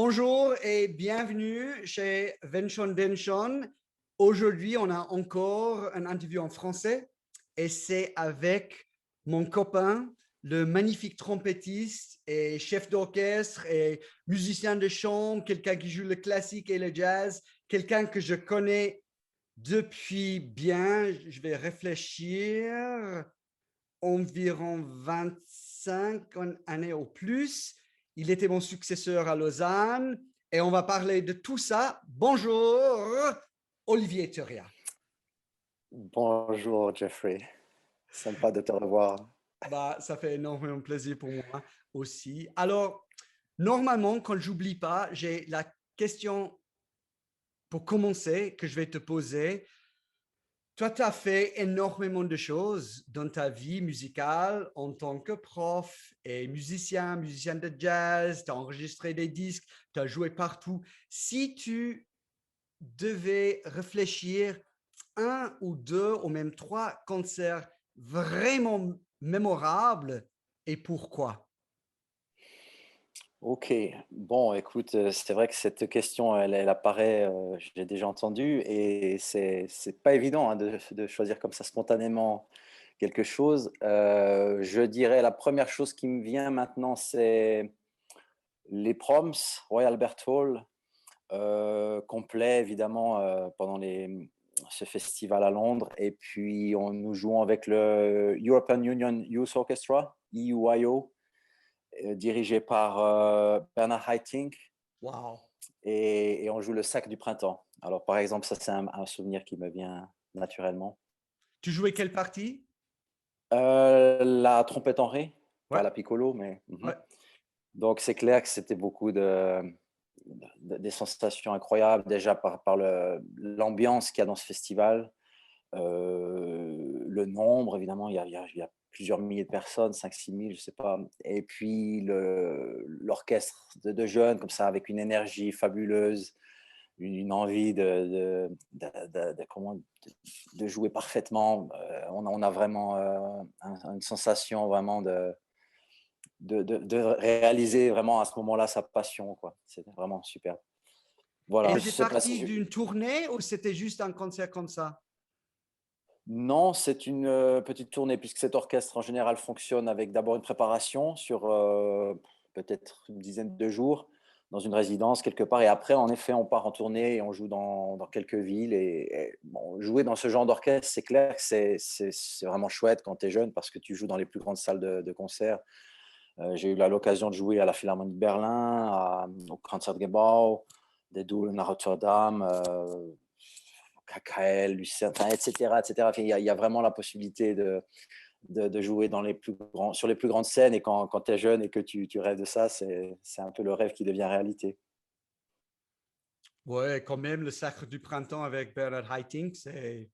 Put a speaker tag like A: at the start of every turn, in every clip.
A: Bonjour et bienvenue chez Venchon Denchon. Aujourd'hui, on a encore un interview en français et c'est avec mon copain, le magnifique trompettiste et chef d'orchestre et musicien de chambre, quelqu'un qui joue le classique et le jazz, quelqu'un que je connais depuis bien, je vais réfléchir, environ 25 années ou plus. Il était mon successeur à Lausanne et on va parler de tout ça. Bonjour, Olivier Thuria.
B: Bonjour Jeffrey, sympa de te revoir.
A: Ça fait énormément plaisir pour moi aussi. Alors, normalement, quand j'oublie pas, j'ai la question pour commencer que je vais te poser. Toi, tu as fait énormément de choses dans ta vie musicale en tant que prof et musicien de jazz, tu as enregistré des disques, tu as joué partout. Si tu devais réfléchir un ou deux ou même trois concerts vraiment mémorables et pourquoi?
B: Ok, bon, écoute, c'est vrai que cette question, elle apparaît, je l'ai déjà entendue, et c'est pas évident hein, de choisir comme ça spontanément quelque chose. Je dirais la première chose qui me vient maintenant, c'est les Proms, Royal Albert Hall, complet évidemment pendant ce festival à Londres, et puis nous jouons avec le European Union Youth Orchestra, EUIO, dirigé par Bernard Haitink,
A: Wow.
B: et on joue le Sac du Printemps. Alors par exemple, ça c'est un souvenir qui me vient naturellement.
A: Tu jouais quelle partie?
B: La trompette en ré, pas
A: Ouais,
B: la piccolo, mais
A: ouais.
B: donc c'est clair que c'était beaucoup des sensations incroyables, déjà par l'ambiance qu'il y a dans ce festival. Le nombre, évidemment, il y a plusieurs milliers de personnes, 5 000 6 000, je sais pas. Et puis l'orchestre de jeunes, comme ça, avec une énergie fabuleuse, une envie de jouer parfaitement. On a vraiment une sensation vraiment de réaliser vraiment à ce moment-là sa passion, quoi. C'était vraiment super.
A: Et
B: Voilà, je
A: c'est
B: sais pas
A: parti
B: si...
A: d'une tournée ou c'était juste un concert comme ça?
B: Non, c'est une petite tournée, puisque cet orchestre en général fonctionne avec d'abord une préparation sur peut-être une dizaine de jours dans une résidence quelque part, et après en effet on part en tournée et on joue dans quelques villes, et bon, jouer dans ce genre d'orchestre, c'est clair que c'est vraiment chouette quand tu es jeune, parce que tu joues dans les plus grandes salles de concert. J'ai eu l'occasion de jouer à la Philharmonie de Berlin, au Concertgebouw, des Doelen à Rotterdam, KKL, Lucerne, etc., etc. Enfin, il y a vraiment la possibilité de jouer sur les plus grandes scènes, et quand tu es jeune et que tu rêves de ça, c'est un peu le rêve qui devient réalité.
A: Ouais, quand même, le Sacre du Printemps avec Bernard Haitink, c'est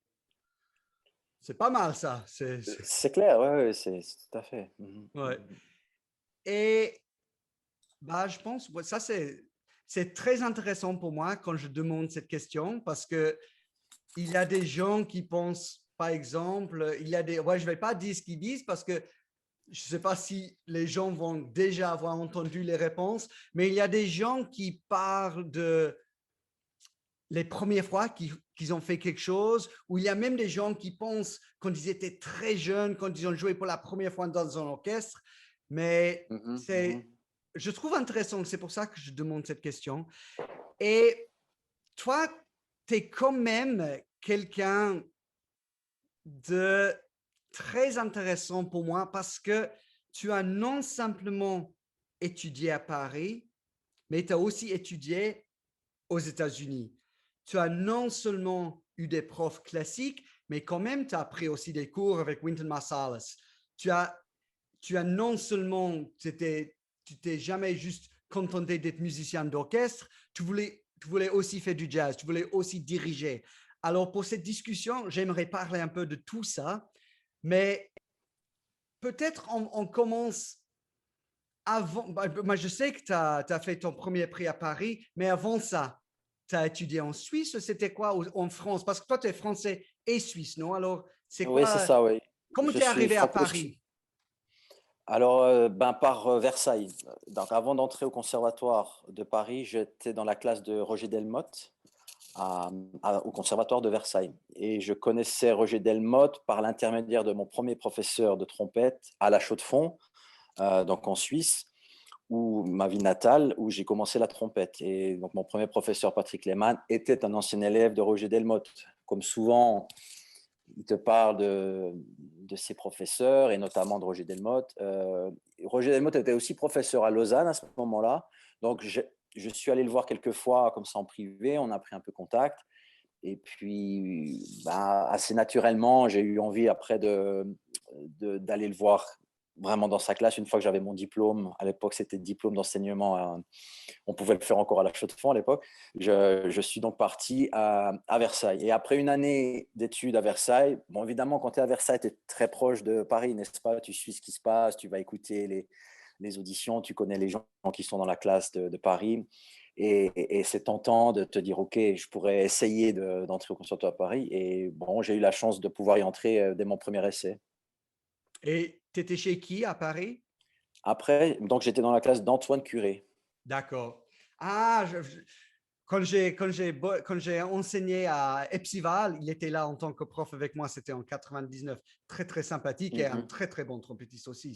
A: pas mal ça.
B: C'est clair, ouais, c'est tout à fait.
A: Ouais. Et je pense, ouais, ça c'est très intéressant pour moi quand je demande cette question parce que il y a des gens qui pensent, par exemple, ouais, je vais pas dire ce qu'ils disent parce que je sais pas si les gens vont déjà avoir entendu les réponses, mais il y a des gens qui parlent de les premières fois qu'ils ont fait quelque chose, ou il y a même des gens qui pensent quand ils étaient très jeunes, quand ils ont joué pour la première fois dans un orchestre, mais je trouve intéressant, c'est pour ça que je demande cette question. Et toi, tu es quand même quelqu'un de très intéressant pour moi parce que tu as non simplement étudié à Paris, mais tu as aussi étudié aux États-Unis. Tu as non seulement eu des profs classiques, mais quand même, tu as pris aussi des cours avec Wynton Marsalis. Tu as, tu as non seulement, tu t'es jamais juste contenté d'être musicien d'orchestre, tu voulais aussi faire du jazz, tu voulais aussi diriger. Alors, pour cette discussion, j'aimerais parler un peu de tout ça, mais peut-être on commence avant. Moi, je sais que tu as fait ton premier prix à Paris, mais avant ça, tu as étudié en Suisse, c'était quoi en France? Parce que toi, tu es français et suisse, non? Alors, c'est
B: Oui, c'est
A: quoi?
B: ça, oui.
A: Comment
B: Je
A: tu es
B: suis
A: arrivé à
B: franco-suisse.
A: Paris?
B: Alors, par Versailles. Donc, avant d'entrer au Conservatoire de Paris, j'étais dans la classe de Roger Delmotte au Conservatoire de Versailles. Et je connaissais Roger Delmotte par l'intermédiaire de mon premier professeur de trompette à La Chaux-de-Fonds, donc en Suisse, où ma ville natale, où j'ai commencé la trompette. Et donc, mon premier professeur, Patrick Lehmann, était un ancien élève de Roger Delmotte. Comme souvent, il te parle de ses professeurs et notamment de Roger Delmotte. Roger Delmotte était aussi professeur à Lausanne à ce moment-là. Donc, je suis allé le voir quelques fois comme ça en privé. On a pris un peu contact. Et puis, assez naturellement, j'ai eu envie après d'aller le voir vraiment dans sa classe une fois que j'avais mon diplôme. À l'époque, c'était diplôme d'enseignement. On pouvait le faire encore à la Chaux-de-Fonds à l'époque. Je suis donc parti à Versailles. Et après une année d'études à Versailles, bon, évidemment, quand tu es à Versailles, tu es très proche de Paris, n'est-ce pas? Tu suis ce qui se passe, tu vas écouter les auditions, tu connais les gens qui sont dans la classe de Paris. Et c'est tentant de te dire, OK, je pourrais essayer d'entrer au conservatoire à Paris. Et bon, j'ai eu la chance de pouvoir y entrer dès mon premier essai.
A: Et tu étais chez qui à Paris?
B: Après, donc j'étais dans la classe d'Antoine Curé.
A: D'accord. Ah, quand j'ai enseigné à Epsival, il était là en tant que prof avec moi, c'était en 99. Très, très sympathique et un
B: Mhm.
A: très, très bon trompettiste aussi,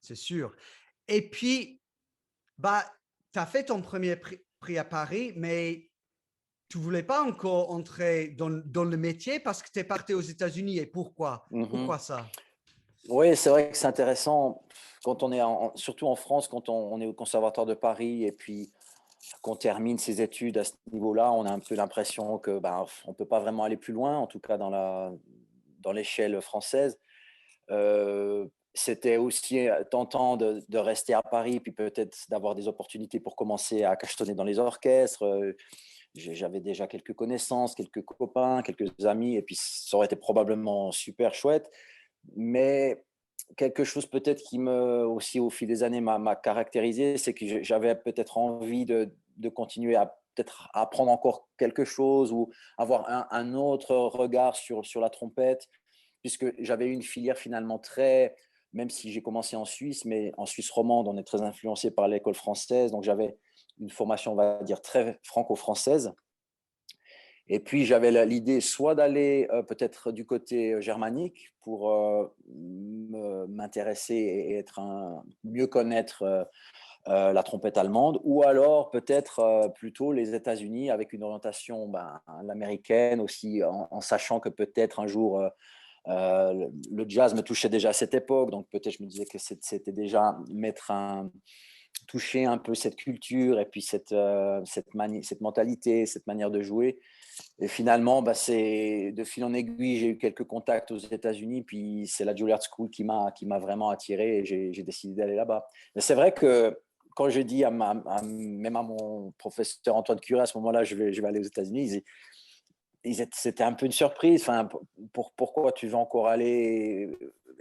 A: c'est sûr. Et puis, tu as fait ton premier prix à Paris, mais tu ne voulais pas encore entrer dans le métier parce que tu es parti aux États-Unis. Et pourquoi?
B: Mhm.
A: Pourquoi ça?
B: Oui, c'est vrai que c'est intéressant quand on est surtout en France, quand on est au Conservatoire de Paris et puis qu'on termine ses études à ce niveau-là, on a un peu l'impression que on peut pas vraiment aller plus loin, en tout cas dans l'échelle française. C'était aussi tentant de rester à Paris, puis peut-être d'avoir des opportunités pour commencer à cachetonner dans les orchestres. J'avais déjà quelques connaissances, quelques copains, quelques amis, et puis ça aurait été probablement super chouette. Mais quelque chose peut-être qui aussi au fil des années m'a caractérisé, c'est que j'avais peut-être envie de continuer à peut-être apprendre encore quelque chose ou avoir un autre regard sur la trompette, puisque j'avais eu une filière finalement même si j'ai commencé en Suisse, mais en Suisse romande, on est très influencé par l'école française, donc j'avais une formation, on va dire, très franco-française. Et puis, j'avais l'idée soit d'aller peut-être du côté germanique pour m'intéresser et mieux connaître la trompette allemande, ou alors peut-être plutôt les États-Unis avec une orientation l'américaine aussi, en sachant que peut-être un jour le jazz me touchait déjà à cette époque, donc peut-être je me disais que c'était déjà toucher un peu cette culture et puis cette mentalité, cette manière de jouer. Et finalement, c'est de fil en aiguille, j'ai eu quelques contacts aux États-Unis, puis c'est la Juilliard School qui m'a vraiment attiré et j'ai décidé d'aller là-bas. Mais c'est vrai que quand j'ai dit même à mon professeur Antoine Curé à ce moment-là, je vais aller aux États-Unis, c'était un peu une surprise. Enfin, pourquoi tu veux encore aller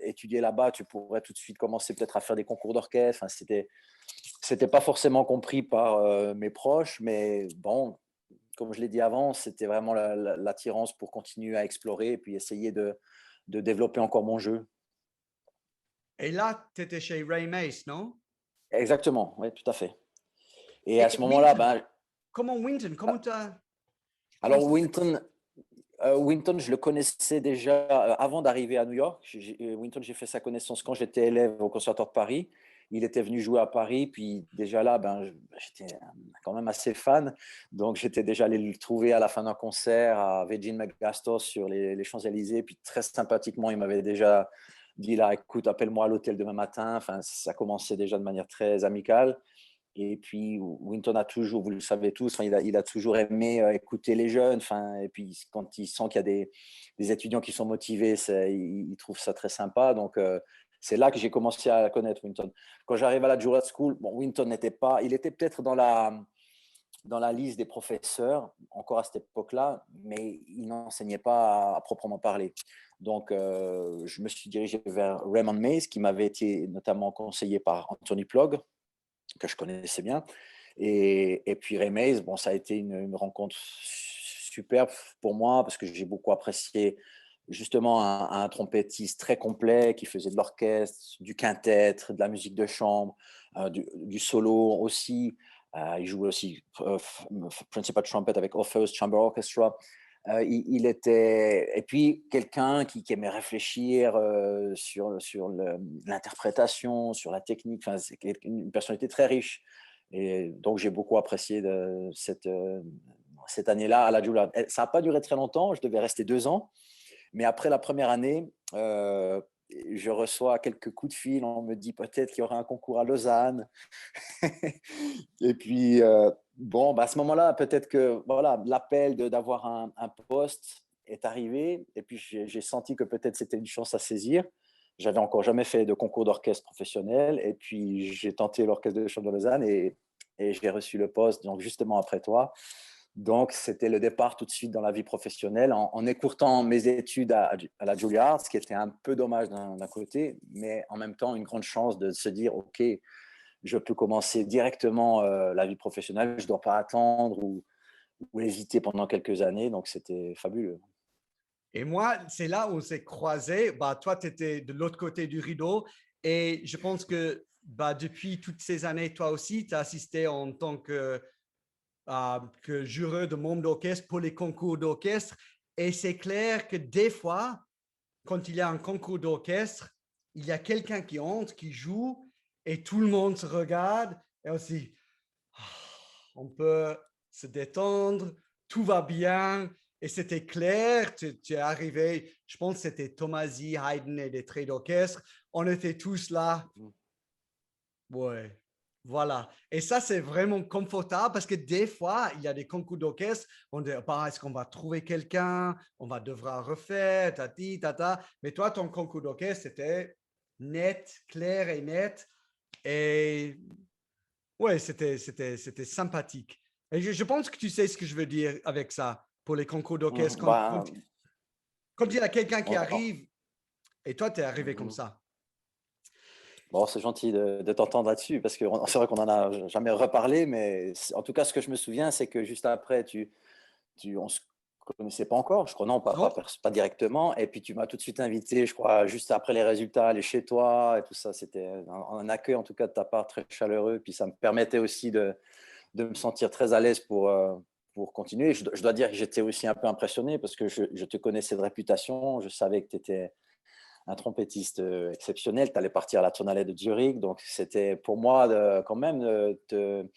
B: étudier là-bas? Tu pourrais tout de suite commencer peut-être à faire des concours d'orchestre. Enfin, c'était pas forcément compris par mes proches, mais bon, comme je l'ai dit avant, c'était vraiment l'attirance pour continuer à explorer et puis essayer de développer encore mon jeu.
A: Et là, tu étais chez Ray Mace, non?
B: Exactement, oui, tout à fait. Et à
A: Et
B: ce moment-là,
A: Winton, comment Winton? Comment tu as... Comment
B: alors
A: ça...
B: Winton, je le connaissais déjà avant d'arriver à New York. Winton, j'ai fait sa connaissance quand j'étais élève au Conservatoire de Paris. Il était venu jouer à Paris, puis déjà là, j'étais quand même assez fan. Donc, j'étais déjà allé le trouver à la fin d'un concert à Virgin Megastore sur les Champs-Élysées. Puis, très sympathiquement, il m'avait déjà dit là, écoute, appelle-moi à l'hôtel demain matin. Enfin, ça commençait déjà de manière très amicale. Et puis, Winton a toujours, vous le savez tous, enfin, il a toujours aimé écouter les jeunes. Enfin, et puis, quand il sent qu'il y a des étudiants qui sont motivés, il trouve ça très sympa. Donc, c'est là que j'ai commencé à connaître Winton. Quand j'arrive à la Juilliard School, bon, Winton n'était pas, il était peut-être dans la liste des professeurs, encore à cette époque-là, mais il n'enseignait pas à proprement parler. Donc, je me suis dirigé vers Raymond Mays, qui m'avait été notamment conseillé par Anthony Plog, que je connaissais bien. Et puis Ray Mays, bon, ça a été une rencontre superbe pour moi parce que j'ai beaucoup apprécié justement un trompettiste très complet qui faisait de l'orchestre, du quintet, de la musique de chambre, du solo aussi. Il jouait aussi principal trumpet avec Orpheus Chamber Orchestra. Il était, et puis quelqu'un qui aimait réfléchir sur l'interprétation, sur la technique. Enfin, c'est une personnalité très riche. Et donc, j'ai beaucoup apprécié cette année-là à la Juilliard. Ça n'a pas duré très longtemps, je devais rester 2 ans. Mais après la première année, je reçois quelques coups de fil. On me dit peut-être qu'il y aura un concours à Lausanne. Et puis, bon, bah, à ce moment-là, peut-être que voilà, l'appel d'avoir un poste est arrivé. Et puis, j'ai senti que peut-être c'était une chance à saisir. J'avais encore jamais fait de concours d'orchestre professionnel. Et puis, j'ai tenté l'orchestre de chambre de Lausanne et j'ai reçu le poste, donc justement après toi. Donc, c'était le départ tout de suite dans la vie professionnelle en écourtant mes études à la Juilliard, ce qui était un peu dommage d'un côté, mais en même temps une grande chance de se dire, OK, je peux commencer directement la vie professionnelle, je ne dois pas attendre ou hésiter pendant quelques années. Donc, c'était fabuleux.
A: Et moi, c'est là où on s'est croisés. Bah, toi, tu étais de l'autre côté du rideau. Et je pense que bah, depuis toutes ces années, toi aussi, tu as assisté en tant que jureur de membre d'orchestre pour les concours d'orchestre. Et c'est clair que des fois, quand il y a un concours d'orchestre, il y a quelqu'un qui entre, qui joue, et tout le monde se regarde. Et on se dit, ah, on peut se détendre, tout va bien. Et c'était clair, tu es arrivé, je pense que c'était Tomasi, Haydn et des traits d'orchestre. On était tous là. Ouais, voilà. Et ça, c'est vraiment confortable parce que des fois, il y a des concours d'orchestre, on dit, bah, est-ce qu'on va trouver quelqu'un, on va devoir refaire, tati, tata. Mais toi, ton concours d'orchestre, c'était net, clair et net. Et ouais, c'était sympathique. Et je pense que tu sais ce que je veux dire avec ça pour les concours d'orchestre.
B: Bah,
A: Quand il y a quelqu'un qui
B: on-
A: arrive et toi, tu es arrivé comme
B: on-
A: ça.
B: Bon, c'est gentil de t'entendre là-dessus parce que c'est vrai qu'on en a jamais reparlé, mais en tout cas, ce que je me souviens, c'est que juste après, on se connaissait pas encore, je crois, non,
A: Non?
B: pas directement. Et puis tu m'as tout de suite invité, je crois, juste après les résultats, aller chez toi et tout ça. C'était un accueil, en tout cas, de ta part très chaleureux. Puis ça me permettait aussi de me sentir très à l'aise pour continuer. Je dois dire que j'étais aussi un peu impressionné parce que je te connaissais de réputation. Je savais que tu étais un trompettiste exceptionnel. Tu allais partir à la Tonhalle de Zurich. Donc, c'était pour moi quand même de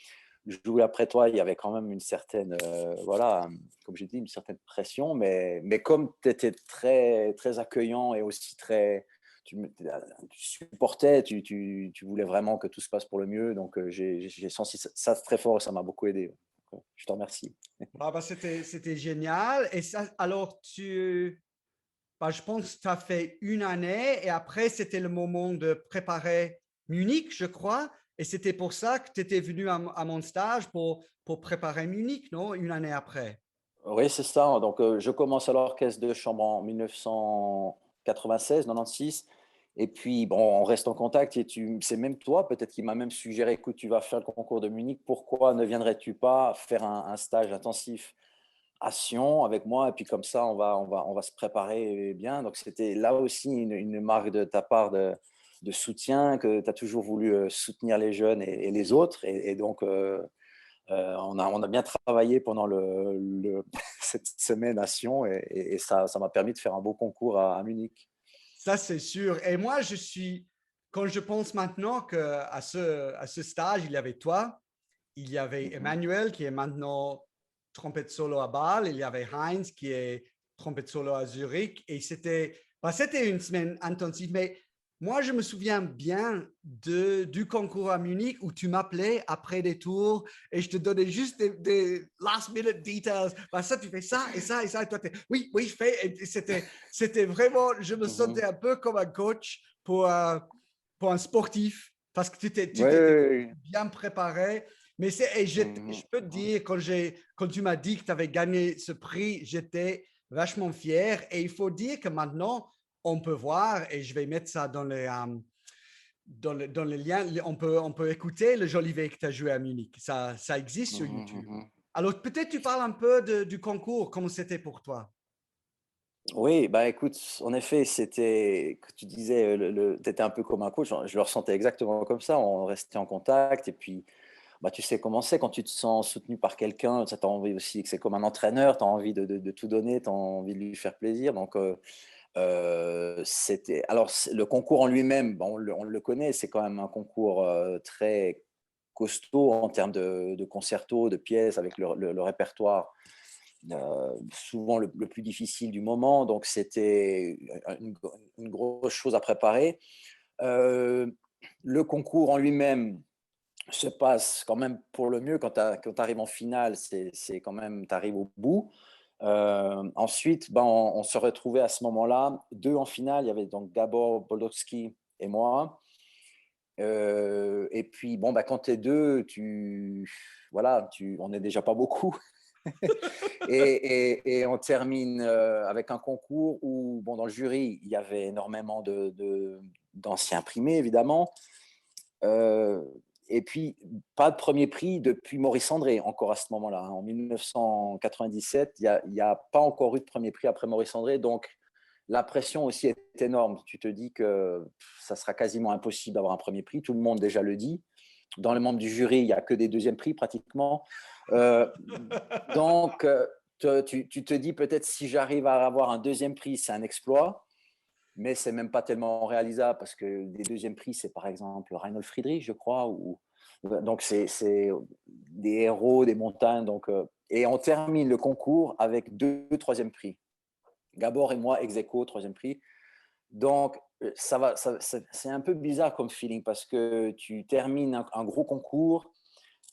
B: jouer après toi. Il y avait quand même une certaine, voilà, comme j'ai dit, une certaine pression. Mais comme tu étais très, très accueillant et aussi très. Tu supportais, tu voulais vraiment que tout se passe pour le mieux. Donc, j'ai senti ça très fort et ça m'a beaucoup aidé. Donc, je te remercie.
A: Ah bah, c'était génial. Et ça, alors, bah, je pense que tu as fait une année et après, c'était le moment de préparer Munich, je crois. Et c'était pour ça que tu étais venu à mon stage pour préparer Munich, non? Une année après.
B: Oui, c'est ça. Donc, je commence à l'orchestre de chambre en 1996, 96. Et puis, bon, on reste en contact. Et c'est même toi, peut-être, qui m'a même suggéré, écoute, tu vas faire le concours de Munich. Pourquoi ne viendrais-tu pas faire un stage intensif à Sion avec moi? Et puis, comme ça, on va se préparer bien. Donc, c'était là aussi une marque de ta part de soutien, que tu as toujours voulu soutenir les jeunes et les autres. Et donc, on a bien travaillé pendant cette semaine à Sion et ça m'a permis de faire un beau concours à Munich.
A: Ça, c'est sûr. Et moi, quand je pense maintenant à ce stage, il y avait toi, il y avait
B: Mhm.
A: Emmanuel qui est maintenant trompette solo à Bâle, il y avait Heinz qui est trompette solo à Zurich. Et c'était une semaine intensive. Mais moi, je me souviens bien du concours à Munich où tu m'appelais après des tours et je te donnais juste des last minute details. Bah, ça, tu fais ça et ça et ça. Et toi, oui, oui, je fais. Et c'était vraiment, je me sentais
B: Mhm.
A: un peu comme un coach pour un sportif parce que tu
B: Oui, oui,
A: t'étais
B: oui.
A: bien préparé. Mais je
B: Mhm.
A: peux te dire, quand tu m'as dit que tu avais gagné ce prix, j'étais vachement fier. Et il faut dire que maintenant, on peut voir, et je vais mettre ça dans le lien, on peut écouter le Jolivet que tu as joué à Munich. Ça existe sur
B: Mhm.
A: YouTube.
B: Mhm.
A: Alors, peut-être tu parles un peu du concours, comment c'était pour toi.
B: Oui, bah, écoute, en effet, c'était que tu disais, tu étais un peu comme un coach, je le ressentais exactement comme ça. On restait en contact et puis, bah, tu sais comment c'est quand tu te sens soutenu par quelqu'un, ça tu as envie aussi que c'est comme un entraîneur, tu as envie de tout donner, tu as envie de lui faire plaisir donc c'était alors le concours en lui-même, bon, on le connaît, c'est quand même un concours, très costaud en termes de concertos, de pièces avec le répertoire souvent le plus difficile du moment, donc c'était une grosse chose à préparer. Heu, le concours en lui-même se passe quand même pour le mieux quand tu arrives en finale, c'est quand même tu arrives au bout. Ensuite, ben, on se retrouvait à ce moment-là 2 en finale, il y avait donc Gabor Bolowski et moi. Et puis bon, bah, quand tu es 2, voilà, on n'est déjà pas beaucoup. Et on termine avec un concours où, bon, dans le jury, il y avait énormément d'anciens primés, évidemment. Euh, et puis, pas de premier prix depuis Maurice André, encore à ce moment-là. En 1997, il n'y a pas encore eu de premier prix après Maurice André. Donc, la pression aussi est énorme. Tu te dis que ça sera quasiment impossible d'avoir un premier prix. Tout le monde déjà le dit. Dans les membres du jury, il n'y a que des deuxièmes prix pratiquement. Euh, donc, tu te dis peut-être si j'arrive à avoir un deuxième prix, c'est un exploit, mais c'est même pas tellement réalisable parce que des deuxièmes prix, c'est par exemple Reinhold Friedrich, je crois, donc c'est des héros des montagnes. Donc, et on termine le concours avec 2 troisièmes prix. Gabor et moi, ex aequo, troisième prix. Donc, c'est un peu bizarre comme feeling parce que tu termines un gros concours,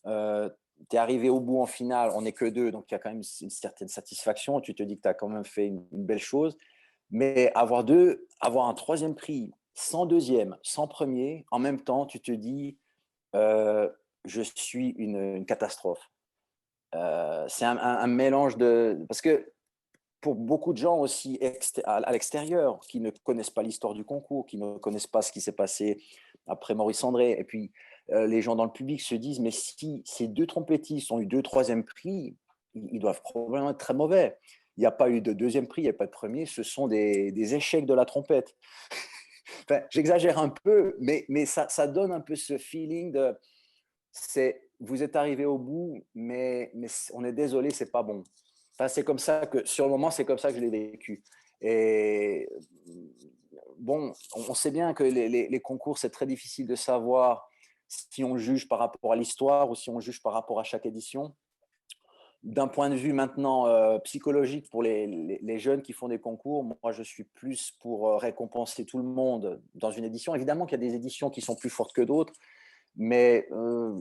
B: tu es arrivé au bout en finale, on n'est que 2, donc il y a quand même une certaine satisfaction. Tu te dis que tu as quand même fait une belle chose. Mais avoir un troisième prix, sans deuxième, sans premier, en même temps, tu te dis, je suis une catastrophe. C'est un mélange de. Parce que pour beaucoup de gens aussi à l'extérieur, qui ne connaissent pas l'histoire du concours, qui ne connaissent pas ce qui s'est passé après Maurice André, et puis les gens dans le public se disent, mais si ces 2 trompettistes ont eu 2 troisièmes prix, ils doivent probablement être très mauvais. Il n'y a pas eu de deuxième prix, il n'y a pas de premier, ce sont des échecs de la trompette. Enfin, j'exagère un peu, mais ça donne un peu ce feeling vous êtes arrivé au bout, mais on est désolé, c'est pas bon. Enfin, c'est comme ça que, sur le moment, c'est comme ça que je l'ai vécu. Et bon, on sait bien que les concours, c'est très difficile de savoir si on juge par rapport à l'histoire ou si on juge par rapport à chaque édition. D'un point de vue maintenant psychologique pour les jeunes qui font des concours, moi je suis plus pour récompenser tout le monde dans une édition. Évidemment qu'il y a des éditions qui sont plus fortes que d'autres, mais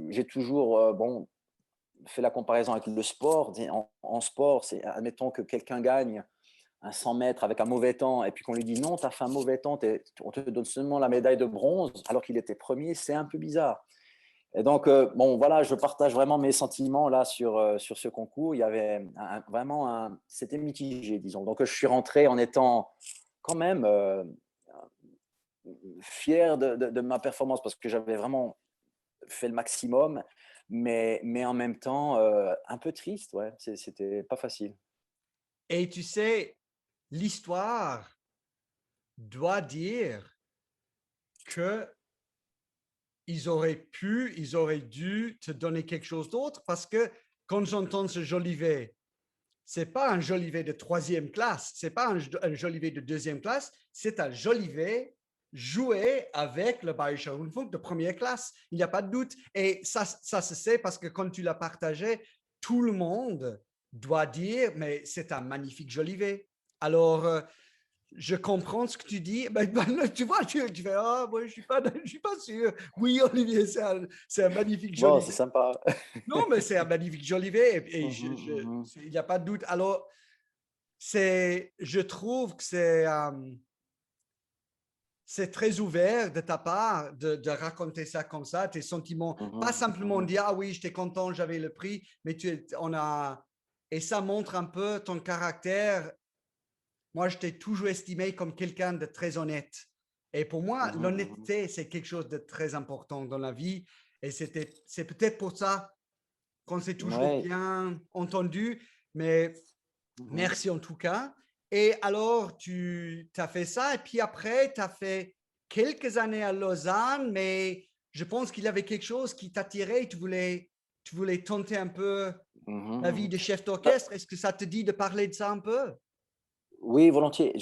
B: j'ai toujours fait la comparaison avec le sport. En sport, admettons que quelqu'un gagne un 100 mètres avec un mauvais temps et puis qu'on lui dit non, tu as fait un mauvais temps, on te donne seulement la médaille de bronze alors qu'il était premier, c'est un peu bizarre. Et donc, bon, voilà, je partage vraiment mes sentiments là sur ce concours. Il y avait c'était mitigé, disons. Donc, je suis rentré en étant quand même fier de ma performance parce que j'avais vraiment fait le maximum, mais en même temps, un peu triste, ouais, c'était pas facile.
A: Et tu sais, l'histoire doit dire que ils auraient dû te donner quelque chose d'autre parce que quand j'entends ce Jolivet, c'est pas un Jolivet de troisième classe, c'est pas un Jolivet de deuxième classe, c'est un Jolivet joué avec le Bayerischer Rundfunk de première classe. Il n'y a pas de doute. Et ça se sait parce que quand tu l'as partagé, tout le monde doit dire, mais c'est un magnifique Jolivet. Alors, je comprends ce que tu dis. Tu vois, tu fais, ah, moi, je suis pas sûr. Oui, Olivier, c'est un magnifique
B: Bon, c'est
A: Jolivet.
B: sympa.
A: Non, mais c'est un magnifique Jolivet et
B: Mhm, mhm.
A: il n'y a pas de doute. Alors, je trouve que c'est très ouvert de ta part de raconter ça comme ça, tes sentiments. Pas
B: Mhm,
A: simplement
B: mhm.
A: dire, ah oui, j'étais content, j'avais le prix, mais et ça montre un peu ton caractère. Moi, je t'ai toujours estimé comme quelqu'un de très honnête. Et pour moi,
B: Mhm, mhm.
A: l'honnêteté, c'est quelque chose de très important dans la vie. Et c'est peut-être pour ça qu'on s'est toujours
B: Ouais.
A: bien entendu. Mais
B: Mhm.
A: merci en tout cas. Et alors, tu as fait ça, et puis après, tu as fait quelques années à Lausanne, mais je pense qu'il y avait quelque chose qui t'attirait, tu voulais tenter un peu
B: Mhm,
A: la vie
B: mhm.
A: de chef
B: Bah,
A: d'orchestre. Est-ce que ça te dit de parler de ça un peu?
B: oui, volontiers.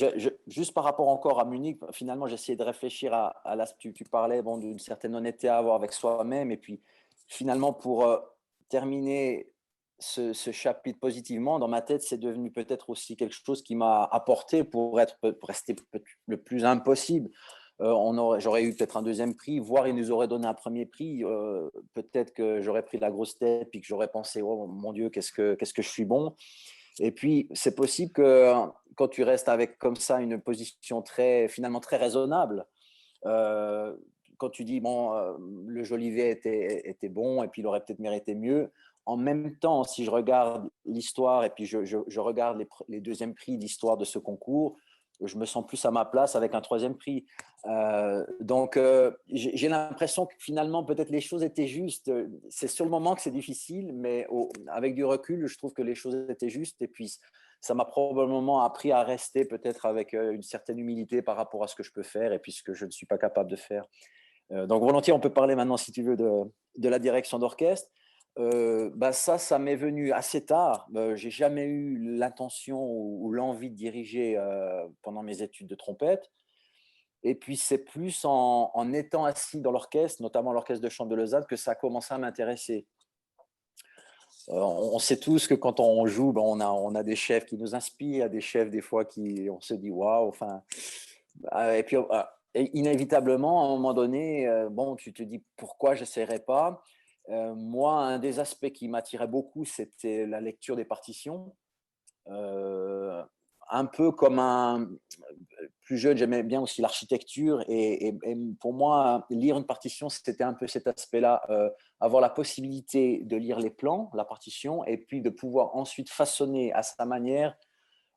B: Juste par rapport encore à Munich, finalement, j'essayais de réfléchir tu parlais bon, d'une certaine honnêteté à avoir avec soi-même. Et puis, finalement, pour terminer ce chapitre positivement, dans ma tête, c'est devenu peut-être aussi quelque chose qui m'a apporté pour rester le plus impossible. J'aurais eu peut-être un deuxième prix, voire ils nous auraient donné un premier prix. Peut-être que j'aurais pris la grosse tête puis que j'aurais pensé, oh mon Dieu, qu'est-ce que je suis bon. Et puis, c'est possible que quand tu restes avec comme ça une position finalement très raisonnable, euh, quand tu dis, bon, le Jolivet était bon et puis il aurait peut-être mérité mieux, en même temps, si je regarde l'histoire et puis je regarde les deuxièmes prix d'histoire de ce concours, je me sens plus à ma place avec un troisième prix. J'ai l'impression que finalement, peut-être les choses étaient justes. C'est sur le moment que c'est difficile, mais avec du recul, je trouve que les choses étaient justes. Et puis, ça m'a probablement appris à rester peut-être avec une certaine humilité par rapport à ce que je peux faire et puis ce que je ne suis pas capable de faire. Donc, volontiers, on peut parler maintenant, si tu veux, de la direction d'orchestre. Ça m'est venu assez tard. J'ai jamais eu l'intention ou l'envie de diriger pendant mes études de trompette. Et puis, c'est plus en étant assis dans l'orchestre, notamment l'orchestre de chambre de Lausanne, que ça a commencé à m'intéresser. On sait tous que quand on joue, ben on a des chefs qui nous inspirent, des chefs des fois on se dit waouh. Enfin, et puis et inévitablement, à un moment donné, bon, tu te dis pourquoi j'essaierai pas. Moi, un des aspects qui m'attirait beaucoup, c'était la lecture des partitions. Euh, un peu comme un plus jeune, j'aimais bien aussi l'architecture et pour moi, lire une partition, c'était un peu cet aspect-là, avoir la possibilité de lire les plans, la partition, et puis de pouvoir ensuite façonner à sa manière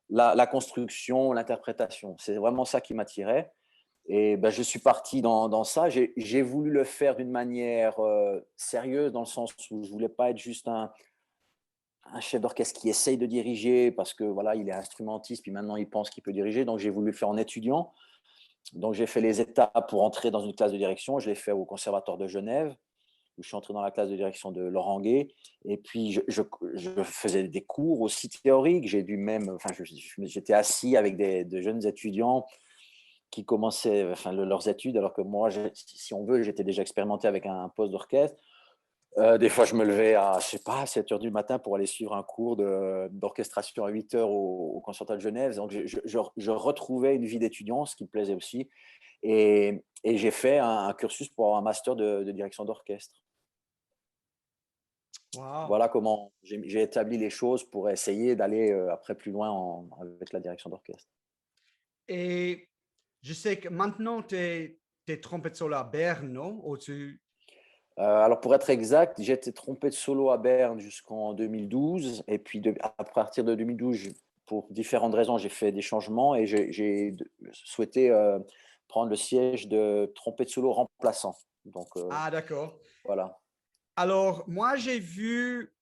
B: la construction, l'interprétation. C'est vraiment ça qui m'attirait. Et ben, je suis parti dans ça. J'ai voulu le faire d'une manière sérieuse, dans le sens où je voulais pas être juste un chef d'orchestre qui essaye de diriger parce que voilà, il est instrumentiste, puis maintenant il pense qu'il peut diriger. Donc j'ai voulu le faire en étudiant. Donc, j'ai fait les étapes pour entrer dans une classe de direction. Je l'ai fait au Conservatoire de Genève, où je suis entré dans la classe de direction de Laurent Gay. Et puis, je faisais des cours aussi théoriques. J'ai dû même, enfin, j'étais assis avec de jeunes étudiants qui commençaient leurs études, alors que moi, si on veut, j'étais déjà expérimenté avec un poste d'orchestre. Des fois, je me levais à, je sais pas, 7 heures du matin pour aller suivre un cours d'orchestration à 8 heures au Conservatoire de Genève. Donc, je retrouvais une vie d'étudiant, ce qui me plaisait aussi. Et j'ai fait un cursus pour avoir un master de direction d'orchestre.
A: Wow.
B: Voilà comment j'ai établi les choses pour essayer d'aller après plus loin avec la direction d'orchestre.
A: Et je sais que maintenant, tu es trompette solo à Berne, non?
B: Alors pour être exact, j'ai été trompette solo à Berne jusqu'en 2012. Et puis à partir de 2012, pour différentes raisons, j'ai fait des changements et j'ai souhaité prendre le siège de trompette solo remplaçant. Donc
A: Ah, d'accord.
B: voilà.
A: Alors, moi, j'ai vu,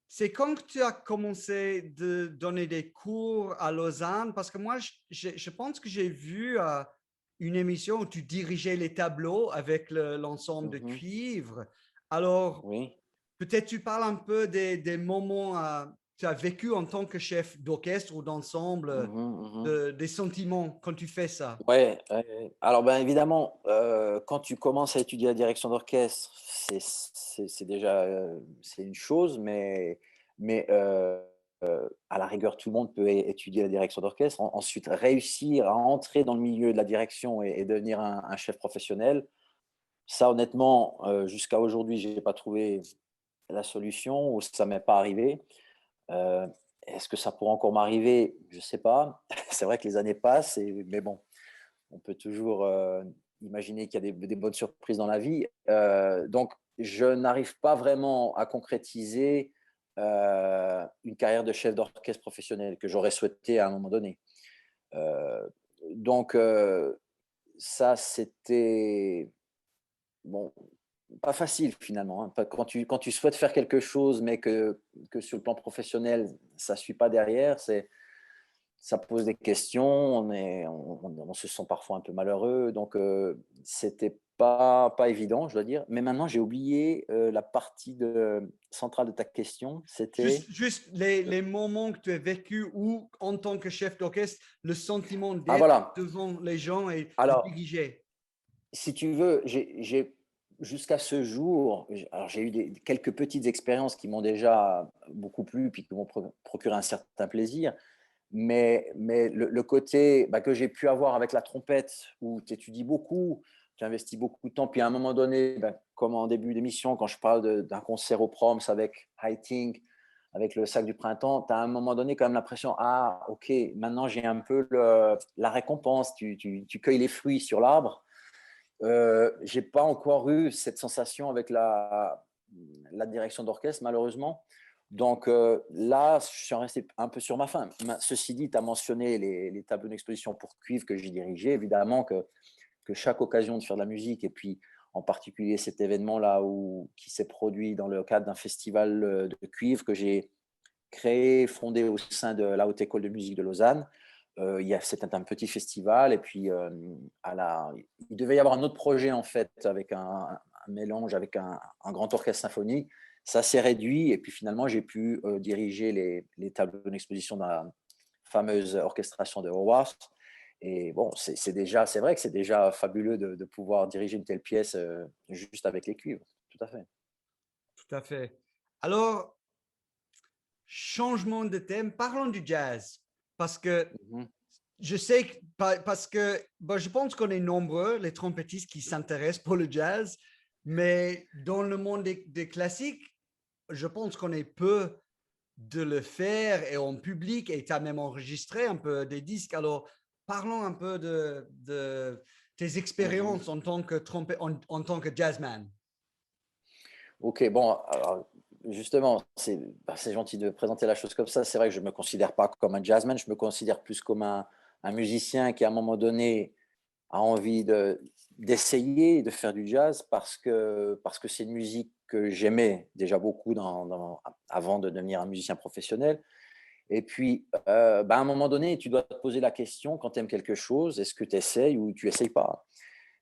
A: c'est quand que tu as commencé de donner des cours à Lausanne, parce que moi, je pense que j'ai vu une émission où tu dirigeais les tableaux avec l'ensemble de
B: Mhm.
A: cuivre. Alors,
B: Oui.
A: peut-être tu parles un peu des moments que tu as vécu en tant que chef d'orchestre ou d'ensemble,
B: Mhm, mhm.
A: des sentiments quand tu fais ça.
B: Ouais, ouais, ouais. Alors ben évidemment, quand tu commences à étudier la direction d'orchestre, c'est déjà c'est une chose, mais à la rigueur, tout le monde peut étudier la direction d'orchestre. Ensuite, réussir à entrer dans le milieu de la direction et devenir un chef professionnel, ça honnêtement, jusqu'à aujourd'hui, j'ai pas trouvé la solution ou ça m'est pas arrivé. Euh, Est-ce que ça pourrait encore m'arriver? Je sais pas. C'est vrai que les années passent, mais bon, on peut toujours imaginer qu'il y a des bonnes surprises dans la vie. Donc, je n'arrive pas vraiment à concrétiser une carrière de chef d'orchestre professionnel que j'aurais souhaité à un moment donné. Euh, donc, ça, c'était bon, pas facile finalement, hein. Quand tu souhaites faire quelque chose, mais que sur le plan professionnel, ça ne suit pas derrière, ça pose des questions, on se sent parfois un peu malheureux, donc c'était pas évident, je dois dire. Mais maintenant, j'ai oublié, la partie centrale de ta question, c'était?
A: Juste les moments que tu as vécu où, en tant que chef d'orchestre, le sentiment
B: Ah
A: d'être
B: voilà,
A: devant les gens et de
B: alors
A: diriger.
B: si tu veux, jusqu'à ce jour, alors j'ai eu quelques petites expériences qui m'ont déjà beaucoup plu, puis qui m'ont procuré un certain plaisir. Mais le côté que j'ai pu avoir avec la trompette, où tu étudies beaucoup, tu investis beaucoup de temps, puis à un moment donné, comme en début d'émission, quand je parle d'un concert au Proms avec Haitink, avec le Sac du Printemps, tu as à un moment donné quand même l'impression, ah ok, maintenant j'ai un peu la récompense, tu cueilles les fruits sur l'arbre. J'ai pas encore eu cette sensation avec la direction d'orchestre, malheureusement. Donc là, je suis resté un peu sur ma faim. Ceci dit, tu as mentionné les tableaux d'exposition pour cuivre que j'ai dirigés. Évidemment que chaque occasion de faire de la musique, et puis en particulier cet événement-là qui s'est produit dans le cadre d'un festival de cuivre que j'ai créé, fondé au sein de la Haute École de musique de Lausanne. C'était un petit festival, et puis il devait y avoir un autre projet en fait, avec un mélange avec un grand orchestre symphonique. Ça s'est réduit, et puis finalement j'ai pu diriger les tableaux d'exposition dans la fameuse orchestration de Howard. Et bon, c'est vrai que c'est déjà fabuleux de pouvoir diriger une telle pièce juste avec les cuivres. Tout à fait.
A: Tout à fait. Alors, changement de thème, parlons du jazz. Parce que
B: Mhm.
A: je sais que, parce que je pense qu'on est nombreux, les trompettistes qui s'intéressent pour le jazz, mais dans le monde des classiques, je pense qu'on est peu de le faire et en public, et tu as même enregistré un peu des disques. Alors, parlons un peu de tes
B: Mhm.
A: expériences en tant que jazzman.
B: Ok, bon, alors, justement, c'est gentil de présenter la chose comme ça. C'est vrai que je ne me considère pas comme un jazzman, je me considère plus comme un musicien qui, à un moment donné, a envie d'essayer de faire du jazz parce que c'est une musique que j'aimais déjà beaucoup avant de devenir un musicien professionnel. Et puis, à un moment donné, tu dois te poser la question, quand tu aimes quelque chose, est-ce que tu essayes ou tu essayes pas?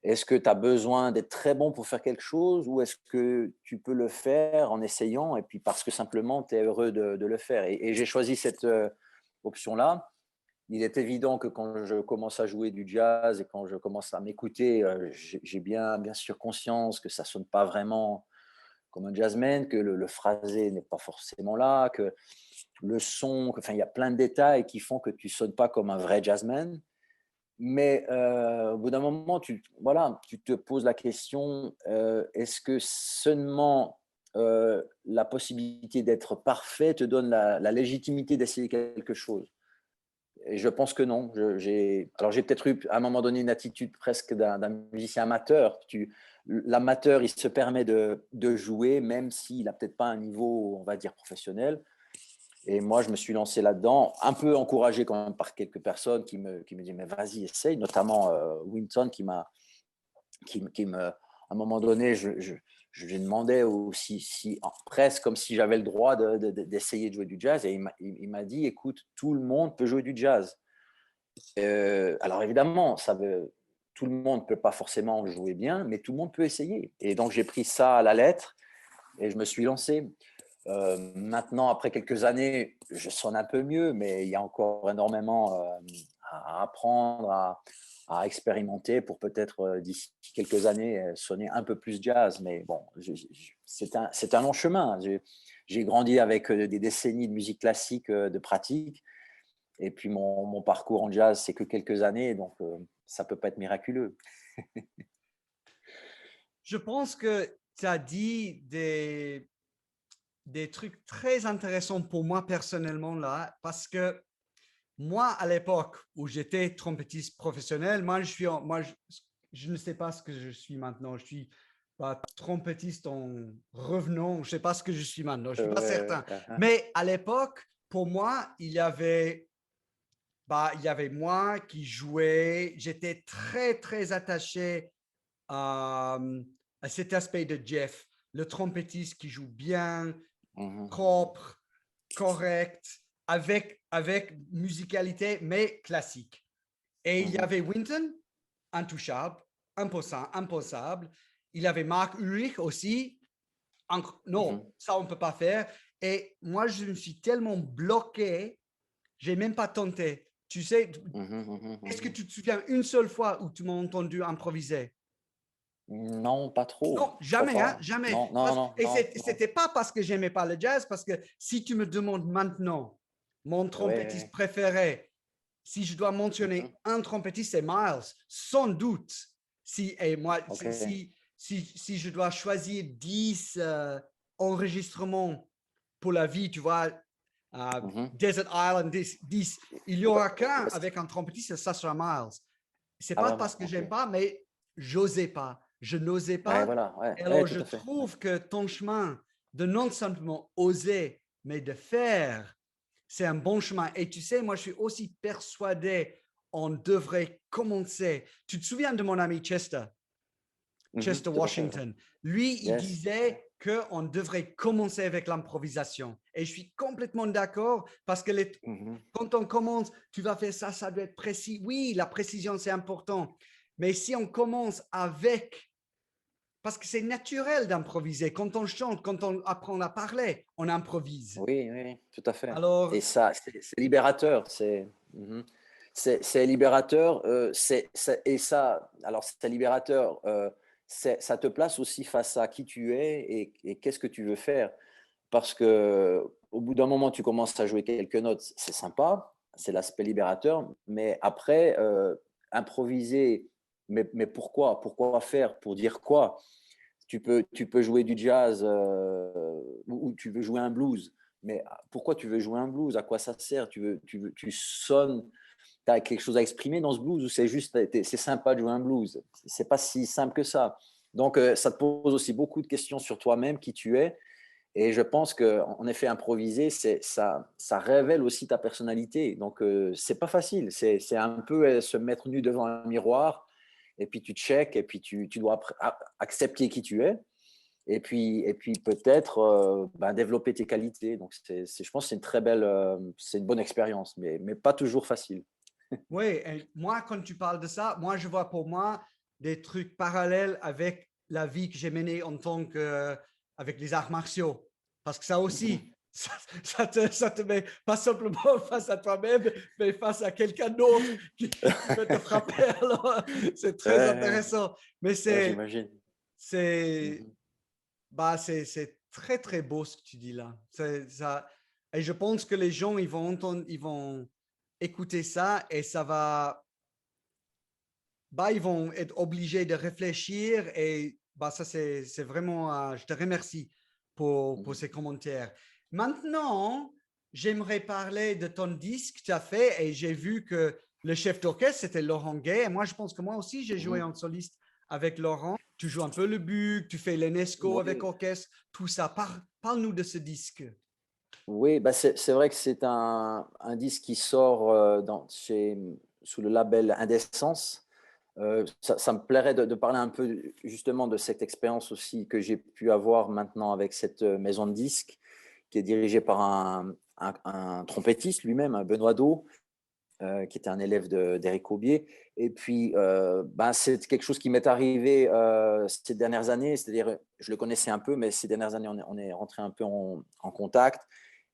B: Est-ce que tu as besoin d'être très bon pour faire quelque chose, ou est-ce que tu peux le faire en essayant, et puis parce que simplement tu es heureux de le faire? Et j'ai choisi cette option-là. Il est évident que quand je commence à jouer du jazz et quand je commence à m'écouter, j'ai bien sûr conscience que ça sonne pas vraiment comme un jazzman, que le phrasé n'est pas forcément là, que le son, enfin, il y a plein de détails qui font que tu sonnes pas comme un vrai jazzman. Mais au bout d'un moment, tu te poses la question, est-ce que seulement la possibilité d'être parfait te donne la légitimité d'essayer quelque chose? Et je pense que non. Alors j'ai peut-être eu à un moment donné une attitude presque d'un musicien amateur. L'amateur, il se permet de jouer, même s'il n'a peut-être pas un niveau, on va dire, professionnel. Et moi, je me suis lancé là-dedans, un peu encouragé quand même par quelques personnes qui me disent, mais vas-y, essaye, notamment Winton à un moment donné, je lui demandais aussi, presque comme si j'avais le droit d'essayer de jouer du jazz. Et il m'a dit, écoute, tout le monde peut jouer du jazz. Alors évidemment, tout le monde ne peut pas forcément jouer bien, mais tout le monde peut essayer. Et donc, j'ai pris ça à la lettre et je me suis lancé. Maintenant, après quelques années, je sonne un peu mieux, mais il y a encore énormément à apprendre, à expérimenter pour peut-être d'ici quelques années sonner un peu plus jazz. Mais bon, c'est un long chemin. J'ai grandi avec des décennies de musique classique de pratique, et puis mon parcours en jazz, c'est que quelques années, donc ça peut pas être miraculeux.
A: Je pense que tu as dit des trucs très intéressants pour moi personnellement là, parce que moi, à l'époque où j'étais trompettiste professionnel, je ne sais pas ce que je suis maintenant. Je suis pas trompettiste en revenant. Je ne sais pas ce que je suis maintenant. Je ne suis pas certain. Mais à l'époque, pour moi, il y avait moi qui jouais. J'étais très, très attaché à, à cet aspect de Jeff, le trompettiste qui joue bien,
B: Mhm.
A: propre, correct, avec musicalité, mais classique. Et il y avait Wynton, intouchable, imposable. Il y avait Marc Ulrich aussi. Non, ça, on ne peut pas faire. Et moi, je me suis tellement bloqué, je n'ai même pas tenté. Tu sais, est-ce que tu te souviens une seule fois où tu m'as entendu improviser?
B: Non, pas trop.
A: Non,
B: Je crois
A: jamais, hein,
B: pas.
A: jamais.
B: Non, non, non,
A: Et
B: non,
A: ce
B: non.
A: n'était pas parce que j'aimais pas le jazz, parce que si tu me demandes maintenant mon
B: Oui,
A: trompettiste
B: oui.
A: préféré, si je dois
B: Mhm.
A: mentionner un trompettiste, c'est Miles, sans doute. Et moi,
B: Ok.
A: si je dois choisir 10 enregistrements pour la vie, tu vois,
B: Mhm.
A: Desert Island 10, il n'y aura qu'un
B: Est-ce
A: avec un trompettiste, ça sera Miles. C'est
B: Ah,
A: pas
B: vraiment?
A: parce que
B: Ok.
A: j'aime pas, mais j'osais pas. Je n'osais
B: Ouais,
A: pas.
B: voilà. Ouais,
A: Et
B: ouais,
A: alors,
B: tout
A: je
B: à fait. Ouais.
A: trouve que ton chemin de non simplement oser, mais de faire, c'est un bon chemin. Et tu sais, moi, je suis aussi persuadé on devrait commencer. Tu te souviens de mon ami Chester?
B: Mhm.
A: Chester
B: Tout à fait. Ouais.
A: Washington. Lui, il
B: Yes.
A: disait qu'on devrait commencer avec l'improvisation. Et je suis complètement d'accord parce que
B: Mhm.
A: quand on commence, tu vas faire ça, ça doit être précis. Oui, la précision, c'est important. Mais si on commence avec, parce que c'est naturel d'improviser. Quand on chante, quand on apprend à parler, on improvise.
B: Oui, oui, oui, tout à fait. Et
A: Alors,
B: ça, c'est libérateur. C'est libérateur. Et ça, alors c'est libérateur. Ça te place aussi face à qui tu es et qu'est-ce que tu veux faire. Parce que au bout d'un moment, tu commences à jouer quelques notes, c'est sympa, c'est l'aspect libérateur. Mais après, improviser, mais pourquoi? Pourquoi faire? Pour dire quoi? Tu peux jouer du jazz ou tu veux jouer un blues. Mais pourquoi tu veux jouer un blues? À quoi ça sert? Tu sonnes, tu as quelque chose à exprimer dans ce blues ou c'est juste, c'est sympa de jouer un blues? C'est pas si simple que ça. Donc, ça te pose aussi beaucoup de questions sur toi-même, qui tu es. Et je pense qu'en effet, improviser, ça révèle aussi ta personnalité. Donc, c'est pas facile. C'est un peu se mettre nu devant un miroir et puis tu check et puis tu dois accepter qui tu es et puis peut-être ben, développer tes qualités. Donc, je pense que c'est une très belle, c'est une bonne expérience, mais pas toujours facile.
A: oui, et moi, quand tu parles de ça, moi, je vois pour moi des trucs parallèles avec la vie que j'ai menée en tant que, avec les arts martiaux. Parce que ça
B: Mhm.
A: aussi, ça te met pas simplement face à toi-même, mais face à quelqu'un d'autre qui peut te frapper. Alors, c'est très
B: Ouais,
A: intéressant. Mais
B: ouais, j'imagine.
A: c'est,
B: Mhm.
A: c'est très, très beau ce que tu dis là. Ça, et je pense que les gens, ils vont entendre, ils vont écouter ça et ça va, ils vont être obligés de réfléchir et ça, c'est vraiment, je te remercie pour
B: Mhm.
A: ces commentaires. Maintenant, j'aimerais parler de ton disque que tu as fait et j'ai vu que le chef d'orchestre, c'était Laurent Gay. Et moi, je pense que moi aussi, j'ai joué
B: Mhm.
A: en soliste avec Laurent. Tu joues un peu le bug, tu fais l'ENESCO avec
B: Oui.
A: orchestre, tout ça. Parle-nous de ce disque.
B: Oui, bah c'est vrai que c'est un disque qui sort sous le label Indescence. Ça me plairait de parler un peu justement de cette expérience aussi que j'ai pu avoir maintenant avec cette maison de disques qui est dirigée par un trompettiste lui-même, un Benoît Do, qui était un élève d'Éric Aubier. Et puis, ben, c'est quelque chose qui m'est arrivé ces dernières années, c'est-à-dire je le connaissais un peu, mais ces dernières années, on est rentré un peu en contact.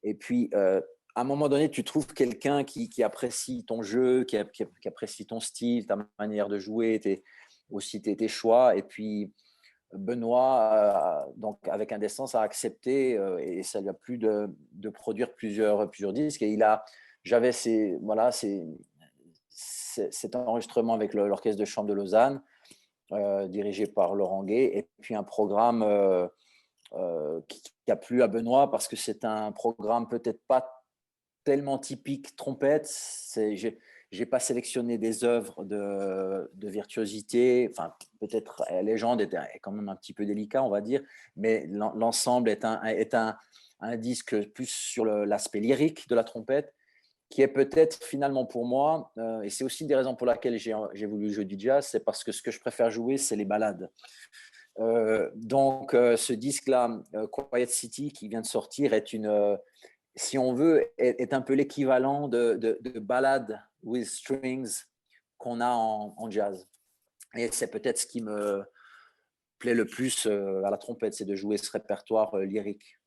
B: Et puis, à un moment donné, tu trouves quelqu'un qui apprécie ton jeu, qui apprécie ton style, ta manière de jouer, aussi tes choix. Et puis, Benoît, donc avec Indécence, a accepté et ça lui a plu de produire plusieurs disques. Et j'avais cet enregistrement avec l'Orchestre de chambre de Lausanne, dirigé par Laurent Gay, et puis un programme qui a plu à Benoît parce que c'est un programme peut-être pas tellement typique trompette. J'ai pas sélectionné des œuvres de virtuosité. Enfin, peut-être Légende est quand même un petit peu délicat, on va dire, mais l'ensemble est un disque plus sur l'aspect lyrique de la trompette, qui est peut-être finalement pour moi, et c'est aussi des raisons pour lesquelles j'ai voulu jouer du jazz, c'est parce que ce que je préfère jouer, c'est les ballades. Donc, ce disque-là, Quiet City, qui vient de sortir, est si on veut, est un peu l'équivalent de ballade with strings qu'on a en jazz. Et c'est peut-être ce qui me plaît le plus à la trompette, c'est de jouer ce répertoire lyrique.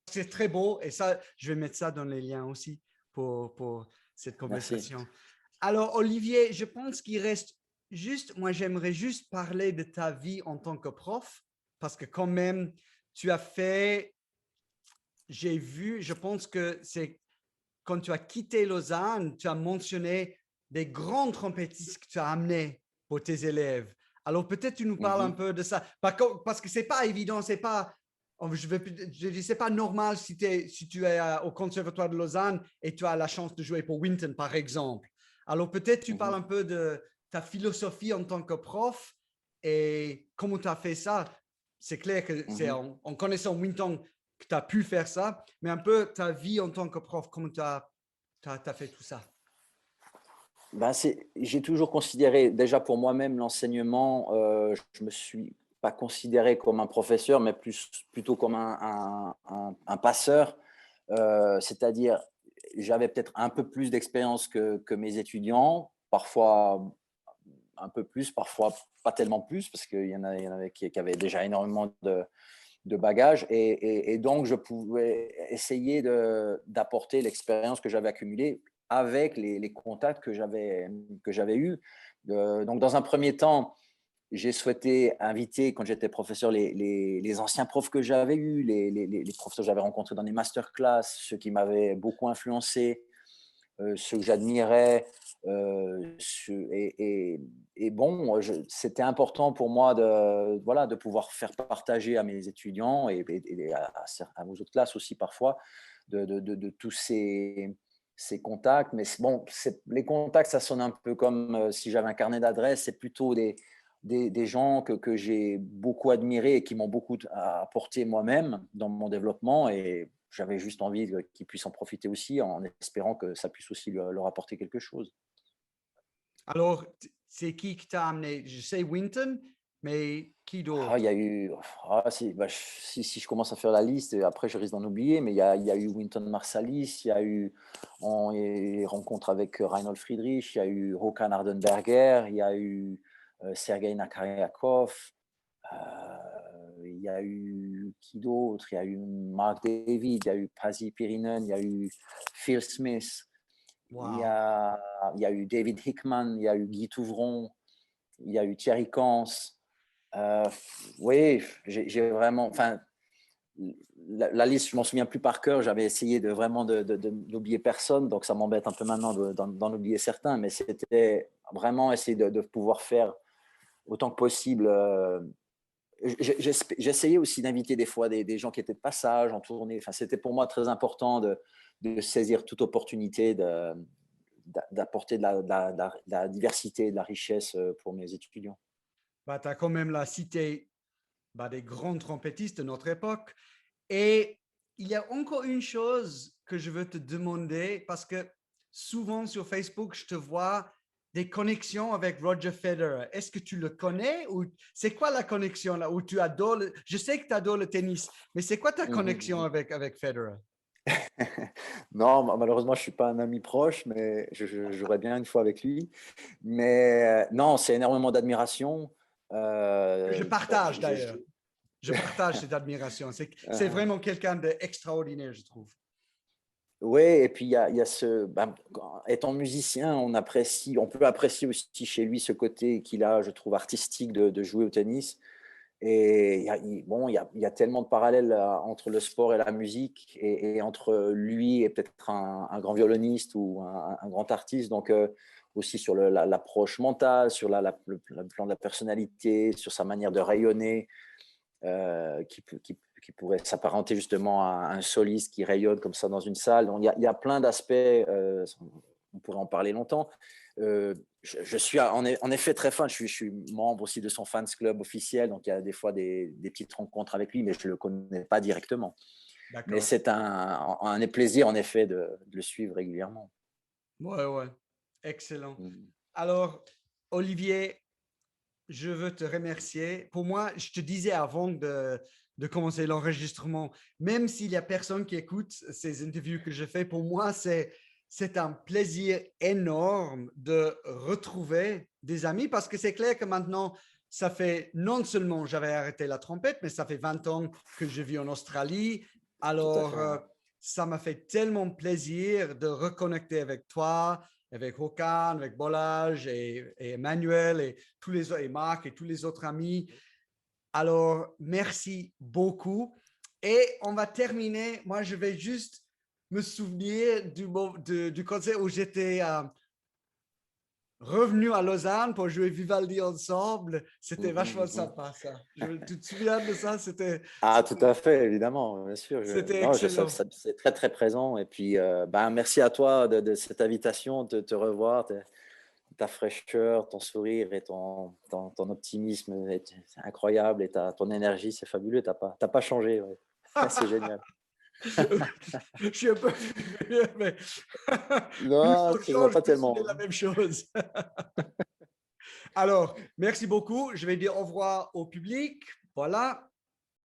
A: C'est très beau et ça, je vais mettre ça dans les liens aussi pour cette
B: Merci.
A: conversation. Alors, Olivier, je pense qu'il reste juste, moi, j'aimerais juste parler de ta vie en tant que prof parce que quand même, tu as fait, j'ai vu, je pense que c'est quand tu as quitté Lausanne, tu as mentionné des grands trompettistes que tu as amenés pour tes élèves. Alors peut-être tu nous parles un peu de ça, parce que c'est pas évident, c'est pas, je dis, c'est pas normal si tu es au Conservatoire de Lausanne et tu as la chance de jouer pour Winton, par exemple. Alors peut-être tu parles un peu de ta philosophie en tant que prof et comment tu as fait ça. C'est clair que c'est en connaissant Winton que tu as pu faire ça, mais un peu ta vie en tant que prof, comment tu as fait tout ça?
B: Ben, j'ai toujours considéré, déjà pour moi-même, l'enseignement, je me suis pas considéré comme un professeur, mais plutôt comme un passeur. C'est-à-dire, j'avais peut-être un peu plus d'expérience que mes étudiants, parfois un peu plus, parfois pas tellement plus, parce il y en avait qui avaient déjà énormément de bagages. Et donc, je pouvais essayer d'apporter l'expérience que j'avais accumulée avec les contacts que j'avais eus. Donc, dans un premier temps, j'ai souhaité inviter, quand j'étais professeur, les anciens profs que j'avais eus, les professeurs que j'avais rencontrés dans les masterclass, ceux qui m'avaient beaucoup influencé, ceux que j'admirais. Et bon, c'était important pour moi voilà, de pouvoir faire partager à mes étudiants et à vos autres classes aussi parfois de tous ces contacts. Mais bon, les contacts, ça sonne un peu comme si j'avais un carnet d'adresses. C'est plutôt des gens que j'ai beaucoup admirés et qui m'ont beaucoup apporté moi-même dans mon développement. Et j'avais juste envie qu'ils puissent en profiter aussi, en espérant que ça puisse aussi leur apporter quelque chose.
A: Alors, c'est qui t'a amené? Je sais Winton, mais qui
B: Il y
A: d'autre?
B: a eu, si, si je commence à faire la liste, après je risque d'en oublier, mais il y a eu Wynton Marsalis, il y a eu les rencontres avec Reinhold Friedrich, il y a eu Håkan Hardenberger, il y a eu Sergei Nakaryakov, il y a eu qui d'autre? Il y a eu Mark David, il y a eu Pasi Pirinen, il y a eu Phil Smith,
A: Wow.
B: il y a eu David Hickman, il y a eu Guy Touvron, il y a eu Thierry Cans. Euh, oui, j'ai vraiment, enfin, la liste, je m'en souviens plus par cœur. J'avais essayé de vraiment de n'oublier personne, donc ça m'embête un peu maintenant d'en oublier certains, mais c'était vraiment essayer de pouvoir faire autant que possible. J'essayais aussi d'inviter des fois des gens qui étaient de passage en tournée. Enfin, c'était pour moi très important de saisir toute opportunité d'apporter de la diversité, de la richesse pour mes étudiants.
A: Bah, tu as quand même la cité des grands trompettistes de notre époque. Et il y a encore une chose que je veux te demander, parce que souvent sur Facebook, je te vois des connexions avec Roger Federer. Est-ce que tu le connais ou c'est quoi la connexion là où tu adores je sais que tu adores le tennis, mais c'est quoi ta connexion avec Federer?
B: Non, malheureusement, je ne suis pas un ami proche, mais je jouerais bien une fois avec lui. Mais non, c'est énormément d'admiration.
A: Je
B: Bon,
A: partage d'ailleurs. Je partage cette admiration. C'est vraiment quelqu'un d'extraordinaire, je trouve.
B: oui, et puis il y a étant musicien, on peut apprécier aussi chez lui ce côté qu'il a, je trouve, artistique de jouer au tennis. Et bon, il y a tellement de parallèles entre le sport et la musique, et entre lui et peut-être un grand violoniste ou un grand artiste. Donc, aussi sur l'approche mentale, sur le plan de la personnalité, sur sa manière de rayonner, qui pourrait s'apparenter justement à un soliste qui rayonne comme ça dans une salle. Donc, il y a plein d'aspects, on pourrait en parler longtemps. Je suis en effet très fan, je suis membre aussi de son fans club officiel, donc il y a des fois des petites rencontres avec lui, mais je ne le connais pas directement. Mais
A: D'accord.
B: c'est un plaisir en effet de le suivre régulièrement.
A: Ouais, ouais. Excellent.
B: Mm.
A: Alors, Olivier, je veux te remercier. Pour moi, je te disais avant de commencer l'enregistrement. Même s'il y a personne qui écoute ces interviews que je fais, pour moi, c'est un plaisir énorme de retrouver des amis parce que c'est clair que maintenant, ça fait non seulement j'avais arrêté la trompette, mais ça fait 20 ans que je vis en Australie.
B: Tout à
A: Alors,
B: fait. Ouais.
A: ça m'a fait tellement plaisir de reconnecter avec toi, avec Håkan, avec Bolage et Emmanuel et tous les et Marc et tous les autres amis. Alors, merci beaucoup. Et on va terminer. Moi, je vais juste me souvenir du concert où j'étais revenu à Lausanne pour jouer Vivaldi ensemble. C'était
B: Mhm,
A: vachement
B: mhm.
A: sympa, ça. Tu te souviens de ça?
B: Ah, tout à fait, évidemment, bien sûr.
A: C'était
B: Non,
A: excellent.
B: c'est très, très présent. Et puis, ben, merci à toi de cette invitation, de te revoir, ta fraîcheur, ton sourire et ton optimisme c'est incroyable. Et ton énergie, c'est fabuleux. T'as pas changé. Ouais. C'est génial.
A: Je suis un peu vieux, mais plus
B: Non,
A: on
B: je ne
A: change,
B: pas
A: plus on est
B: tellement.
A: la même chose. Alors, merci beaucoup. Je vais dire au revoir au public. Voilà.